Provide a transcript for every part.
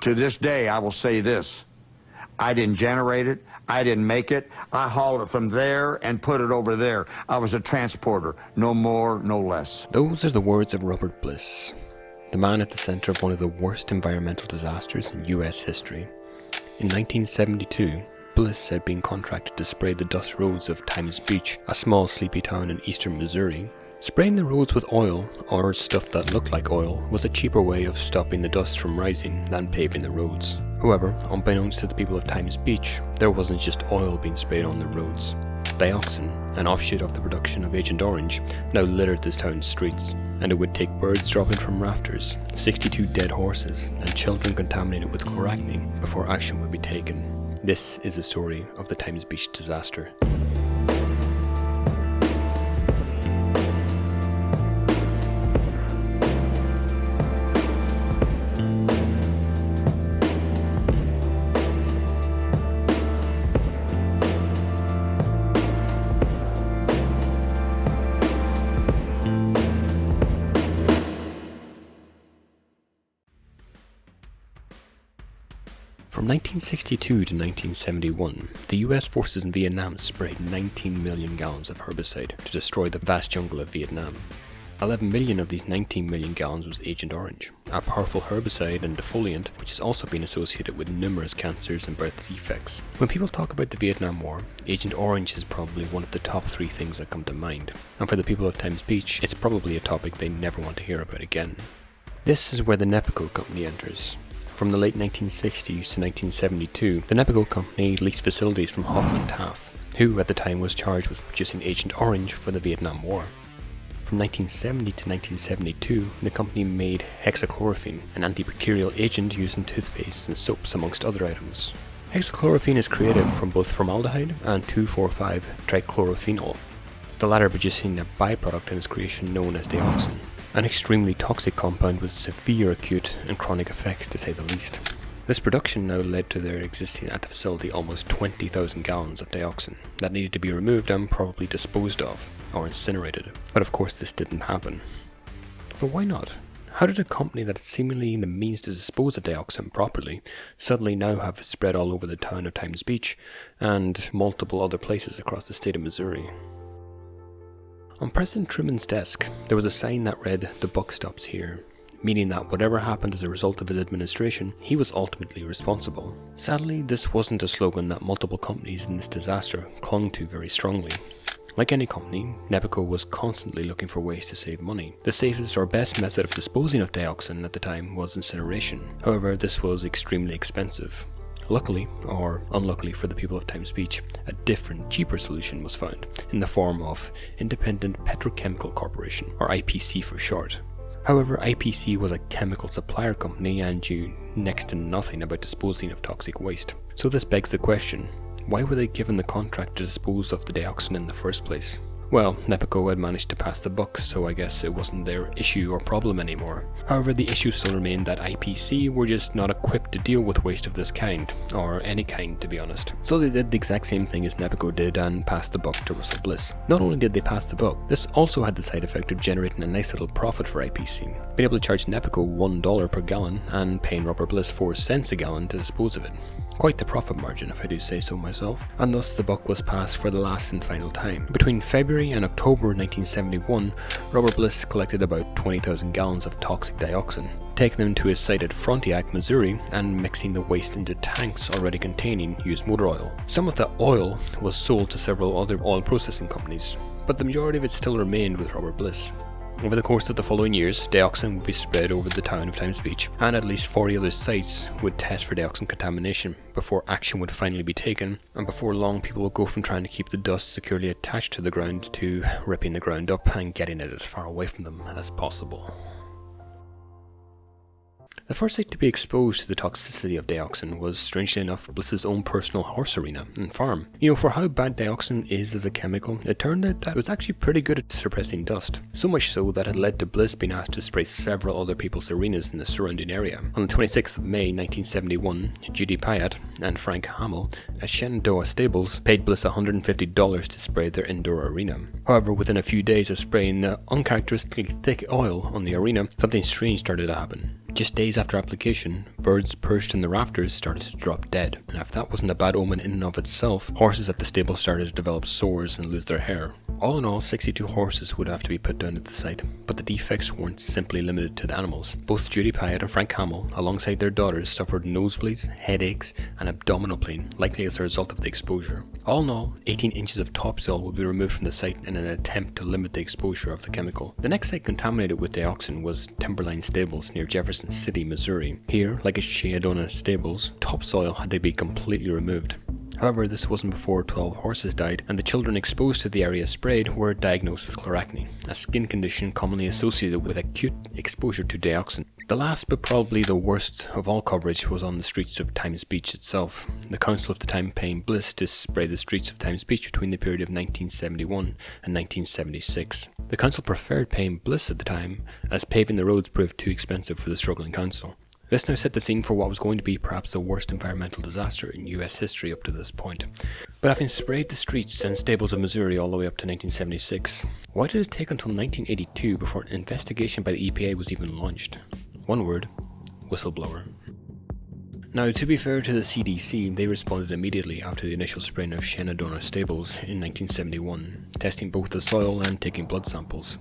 To this day, I will say this. I didn't generate it. I didn't make it. I hauled it from there and put it over there. I was a transporter, no more, no less. Those are the words of Russell Bliss, the man at the center of one of the worst environmental disasters in US history. In 1972, Bliss had been contracted to spray the dust roads of Times Beach, a small sleepy town in eastern Missouri. Spraying the roads with oil, or stuff that looked like oil, was a cheaper way of stopping the dust from rising than paving the roads. However, unbeknownst to the people of Times Beach, there wasn't just oil being sprayed on the roads. Dioxin, an offshoot of the production of Agent Orange, now littered this town's streets, and it would take birds dropping from rafters, 62 dead horses, and children contaminated with chloracne before action would be taken. This is the story of the Times Beach disaster. From 1962 to 1971, the US forces in Vietnam sprayed 19 million gallons of herbicide to destroy the vast jungle of Vietnam. 11 million of these 19 million gallons was Agent Orange, a powerful herbicide and defoliant which has also been associated with numerous cancers and birth defects. When people talk about the Vietnam War, Agent Orange is probably one of the top 3 things that come to mind, and for the people of Times Beach, it's probably a topic they never want to hear about again. This is where the Nepico company enters. From the late 1960s to 1972, the Nepico company leased facilities from Hoffman Taff, who at the time was charged with producing Agent Orange for the Vietnam War. From 1970 to 1972, the company made hexachlorophene, an antibacterial agent used in toothpaste and soaps amongst other items. Hexachlorophene is created from both formaldehyde and 2,4,5-trichlorophenol, the latter producing a byproduct in its creation known as dioxin. An extremely toxic compound with severe acute and chronic effects to say the least. This production now led to there existing at the facility almost 20,000 gallons of dioxin that needed to be removed and probably disposed of or incinerated. But of course this didn't happen. But why not? How did a company that is seemingly the means to dispose of dioxin properly suddenly now have it spread all over the town of Times Beach and multiple other places across the state of Missouri? On President Truman's desk, there was a sign that read, "The buck stops here," meaning that whatever happened as a result of his administration, he was ultimately responsible. Sadly, this wasn't a slogan that multiple companies in this disaster clung to very strongly. Like any company, Nepico was constantly looking for ways to save money. The safest or best method of disposing of dioxin at the time was incineration. However, this was extremely expensive. Luckily, or unluckily for the people of Times Beach, a different, cheaper solution was found in the form of Independent Petrochemical Corporation, or IPC for short. However, IPC was a chemical supplier company and knew next to nothing about disposing of toxic waste. So this begs the question, why were they given the contract to dispose of the dioxin in the first place? Well, Nepico had managed to pass the buck, so I guess it wasn't their issue or problem anymore. However, the issue still remained that IPC were just not equipped to deal with waste of this kind, or any kind to be honest. So they did the exact same thing as Nepico did and passed the buck to Russell Bliss. Not only did they pass the buck, this also had the side effect of generating a nice little profit for IPC, being able to charge Nepico $1 per gallon and paying Russell Bliss 4 cents a gallon to dispose of it. Quite the profit margin if I do say so myself, and thus the buck was passed for the last and final time. Between February and October 1971, Russell Bliss collected about 20,000 gallons of toxic dioxin, taking them to his site at Frontenac, Missouri, and mixing the waste into tanks already containing used motor oil. Some of the oil was sold to several other oil processing companies, but the majority of it still remained with Russell Bliss. Over the course of the following years, dioxin would be spread over the town of Times Beach, and at least 40 other sites would test for dioxin contamination before action would finally be taken, and before long people would go from trying to keep the dust securely attached to the ground to ripping the ground up and getting it as far away from them as possible. The first site to be exposed to the toxicity of dioxin was, strangely enough, Bliss's own personal horse arena and farm. For how bad dioxin is as a chemical, it turned out that it was actually pretty good at suppressing dust. So much so that it led to Bliss being asked to spray several other people's arenas in the surrounding area. On the 26th of May 1971, Judy Pyatt and Frank Hamill at Shenandoah Stables paid Bliss $150 to spray their indoor arena. However, within a few days of spraying the uncharacteristically thick oil on the arena, something strange started to happen. Just days after application, birds perched in the rafters started to drop dead, and if that wasn't a bad omen in and of itself, horses at the stable started to develop sores and lose their hair. All in all, 62 horses would have to be put down at the site, but the defects weren't simply limited to the animals. Both Judy Pyatt and Frank Hamill, alongside their daughters, suffered nosebleeds, headaches, and abdominal pain, likely as a result of the exposure. All in all, 18 inches of topsoil would be removed from the site in an attempt to limit the exposure of the chemical. The next site contaminated with dioxin was Timberline Stables near Jefferson City, Missouri. Here, like at Shea Stables, topsoil had to be completely removed. However, this wasn't before 12 horses died, and the children exposed to the area sprayed were diagnosed with chloracne, a skin condition commonly associated with acute exposure to dioxin. The last but probably the worst of all coverage was on the streets of Times Beach itself. The council of the time paying Bliss to spray the streets of Times Beach between the period of 1971 and 1976. The council preferred paying Bliss at the time, as paving the roads proved too expensive for the struggling council. This now set the scene for what was going to be perhaps the worst environmental disaster in US history up to this point. But having sprayed the streets and stables of Missouri all the way up to 1976, why did it take until 1982 before an investigation by the EPA was even launched? One word: whistleblower. Now, to be fair to the CDC, they responded immediately after the initial spraying of Shenandoah Stables in 1971, testing both the soil and taking blood samples.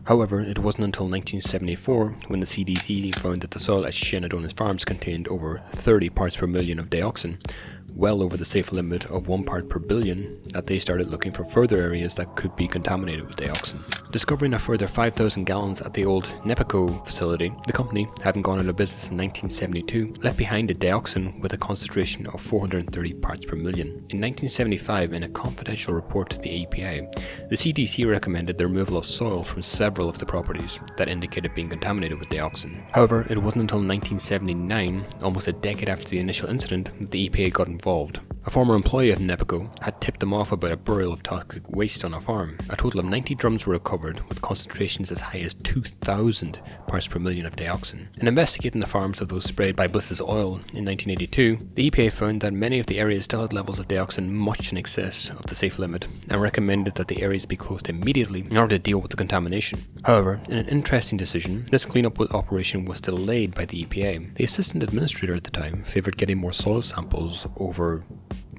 However, it wasn't until 1974 when the CDC found that the soil at Shenandoah Farms contained over 30 parts per million of dioxin, well over the safe limit of 1 part per billion, that they started looking for further areas that could be contaminated with dioxin. Discovering a further 5,000 gallons at the old Nepico facility, the company, having gone out of business in 1972, left behind a dioxin with a concentration of 430 parts per million. In 1975, in a confidential report to the EPA, the CDC recommended the removal of soil from several of the properties that indicated being contaminated with dioxin. However, it wasn't until 1979, almost a decade after the initial incident, that the EPA got involved. A former employee of Nepico had tipped them off about a burial of toxic waste on a farm. A total of 90 drums were recovered, with concentrations as high as 2,000 parts per million of dioxin. In investigating the farms of those sprayed by Bliss's oil in 1982, the EPA found that many of the areas still had levels of dioxin much in excess of the safe limit, and recommended that the areas be closed immediately in order to deal with the contamination. However, in an interesting decision, this cleanup operation was delayed by the EPA. The assistant administrator at the time favoured getting more soil samples over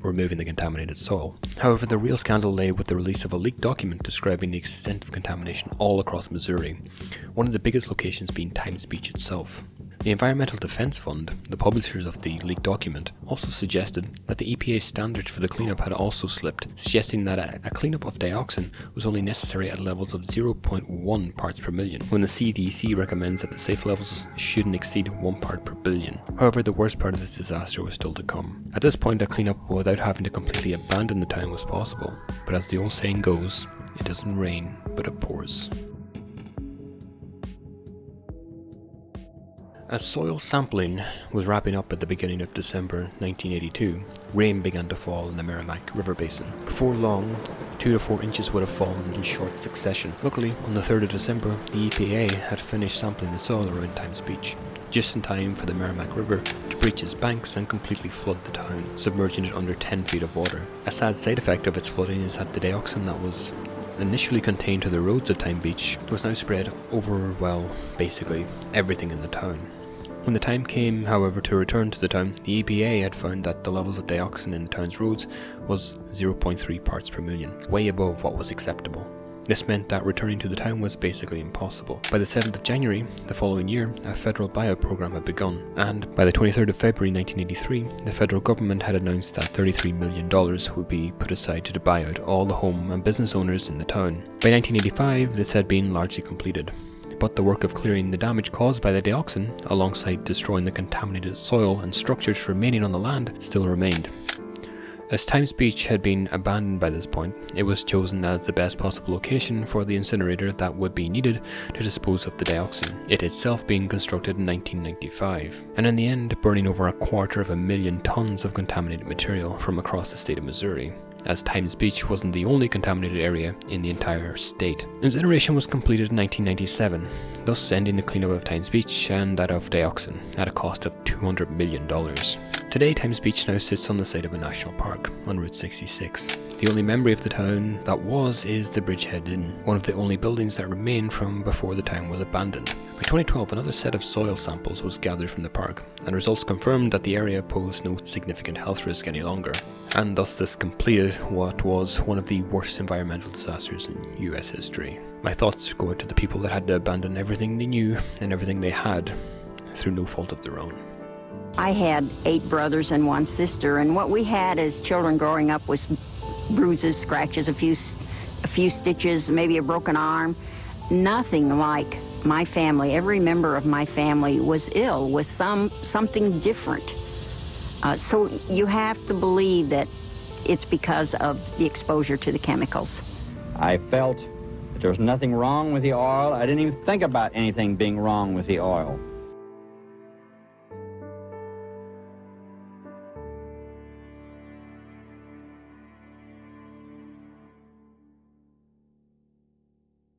removing the contaminated soil. However, the real scandal lay with the release of a leaked document describing the extent of contamination all across Missouri, one of the biggest locations being Times Beach itself. The Environmental Defense Fund, the publishers of the leaked document, also suggested that the EPA standards for the cleanup had also slipped, suggesting that a cleanup of dioxin was only necessary at levels of 0.1 parts per million, when the CDC recommends that the safe levels shouldn't exceed 1 part per billion. However, the worst part of this disaster was still to come. At this point, a cleanup without having to completely abandon the town was possible, but as the old saying goes, it doesn't rain, but it pours. As soil sampling was wrapping up at the beginning of December 1982, rain began to fall in the Merrimack River Basin. Before long, 2 to 4 inches would have fallen in short succession. Luckily, on the 3rd of December, the EPA had finished sampling the soil around Times Beach, just in time for the Merrimack River to breach its banks and completely flood the town, submerging it under 10 feet of water. A sad side effect of its flooding is that the dioxin that was initially contained to the roads of Times Beach was now spread over, well, basically everything in the town. When the time came, however, to return to the town, the EPA had found that the levels of dioxin in the town's roads was 0.3 parts per million, way above what was acceptable. This meant that returning to the town was basically impossible. By the 7th of January, the following year, a federal buyout program had begun, and by the 23rd of February 1983, the federal government had announced that $33 million would be put aside to buy out all the home and business owners in the town. By 1985, this had been largely completed, but the work of clearing the damage caused by the dioxin, alongside destroying the contaminated soil and structures remaining on the land, still remained. As Times Beach had been abandoned by this point, it was chosen as the best possible location for the incinerator that would be needed to dispose of the dioxin, it itself being constructed in 1995, and in the end burning over 250,000 tons of contaminated material from across the state of Missouri. as Times Beach wasn't the only contaminated area in the entire state. Incineration was completed in 1997, thus ending the cleanup of Times Beach and that of dioxin at a cost of $200 million. Today, Times Beach now sits on the site of a national park on Route 66. The only memory of the town that was is the Bridgehead Inn, one of the only buildings that remain from before the town was abandoned. By 2012, another set of soil samples was gathered from the park, and results confirmed that the area posed no significant health risk any longer, and thus this completed what was one of the worst environmental disasters in US history. My thoughts go out to the people that had to abandon everything they knew and everything they had through no fault of their own. I had 8 brothers and 1 sister, and what we had as children growing up was bruises, scratches, a few stitches, maybe a broken arm. Nothing like my family. Every member of my family was ill with something different. So you have to believe that it's because of the exposure to the chemicals. I felt that there was nothing wrong with the oil. I didn't even think about anything being wrong with the oil.